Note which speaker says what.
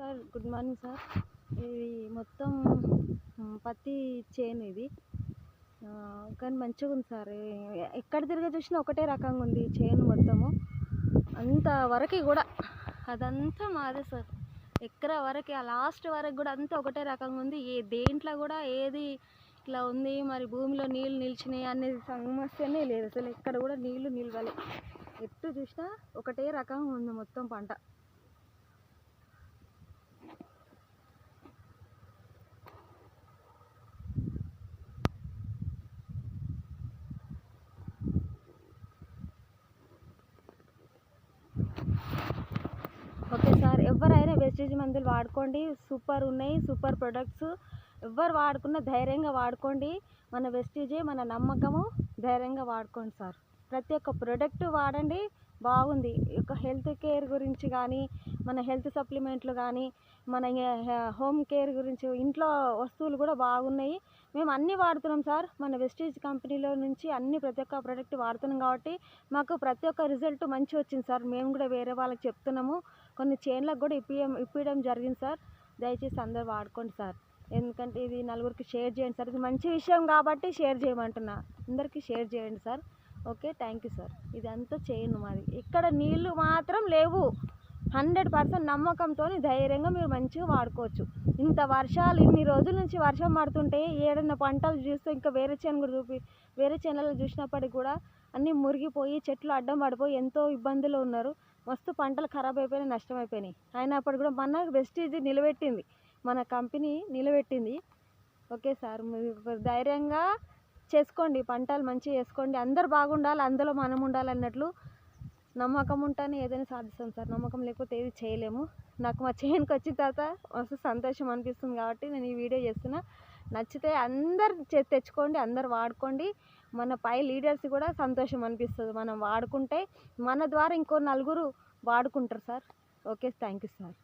Speaker 1: Sir good morning sir. ఇది మొత్తం పత్తి చేను ఇది. కానీ మంచిగా ఉంది సార్. ఎక్కడ తిరిగి చూసినా ఒకటే రకంగా ఉంది చేను మొత్తము. అంత వరకు కూడా అదంతా మాదే సార్. ఎక్కర వరకు ఆ లాస్ట్ వరకు కూడా అంతా ఒకటే రకంగా ఉంది. దేంట్లో కూడా ఏది ఇట్లా ఉంది మరి భూమిలో నీళ్ళు నిలిచినాయి అనేది సమస్యనే లేదు. అసలు ఎక్కడ కూడా నీళ్ళు నిలవలే. ఎటు చూసినా ఒకటే రకంగా ఉంది మొత్తం పంట. ఓకే సార్, ఎవరైనా వెస్టేజ్ మందులు వాడుకోండి. సూపర్ ఉన్నాయి, సూపర్ ప్రొడక్ట్స్. ఎవరు వాడుకున్నా ధైర్యంగా వాడుకోండి. మన వెస్టేజే మన నమ్మకము. ధైర్యంగా వాడుకోండి సార్. ప్రతి ఒక్క ప్రోడక్ట్ వాడండి, బాగుంది. ఒక హెల్త్ కేర్ గురించి కానీ, మన హెల్త్ సప్లిమెంట్లు కానీ, మన హోమ్ కేర్ గురించి ఇంట్లో వస్తువులు కూడా బాగున్నాయి. మేము అన్నీ వాడుతున్నాం సార్. మన వెస్టేజ్ కంపెనీలో నుంచి ప్రతి ఒక్క ప్రోడక్ట్ వాడుతున్నాం కాబట్టి మాకు ప్రతి ఒక్క రిజల్ట్ మంచిగా వచ్చింది సార్. మేము కూడా వేరే వాళ్ళకి చెప్తున్నాము. కొన్ని చేన్లకు కూడా ఇప్పించడం జరిగింది సార్. దయచేసి అందరూ వాడుకోండి సార్. ఎందుకంటే ఇది నలుగురికి షేర్ చేయండి సార్. ఇది మంచి విషయం కాబట్టి షేర్ చేయమంటున్నా. అందరికీ షేర్ చేయండి sir. Okay, thank you sir. ఇదంతా చేయను మాది. ఇక్కడ నీళ్ళు మాత్రం లేవు. 100% నమ్మకంతో ధైర్యంగా మీరు మంచిగా వాడుకోవచ్చు. ఇంత వర్షాలు ఇన్ని రోజుల నుంచి వర్షం పడుతుంటే ఏడన్నా పంటలు చూస్తే ఇంకా వేరే చేను కూడా వేరే చేనులలో చూసినప్పటికి కూడా అన్నీ మురిగిపోయి చెట్లు అడ్డం పడిపోయి ఎంతో ఇబ్బందులు ఉన్నారు. మస్తు పంటలు ఖరాబ్ అయిపోయినాయి, నష్టం అయిపోయినాయి. అయినప్పుడు కూడా మన వెస్టేజ్ నిలబెట్టింది, మన కంపెనీ నిలబెట్టింది. ఓకే సార్, మీరు ధైర్యంగా చేసుకోండి, పంటలు మంచిగా చేసుకోండి. అందరు బాగుండాలి, అందులో మనం ఉండాలి అన్నట్లు నమ్మకం ఉంటేనే ఏదైనా సాధిస్తాం సార్. నమ్మకం లేకపోతే ఏది చేయలేము. నాకు మా చేనుకి వచ్చిన తర్వాత మస్తు సంతోషం అనిపిస్తుంది కాబట్టి నేను ఈ వీడియో చేస్తున్నా. నచ్చితే అందరు తెచ్చుకోండి, అందరు వాడుకోండి. మన పై లీడర్స్ కూడా సంతోషం అనిపిస్తుంది మనం వాడుకుంటే. మన ద్వారా ఇంకో నలుగురు వాడుకుంటారు sir. Okay, thank you sir.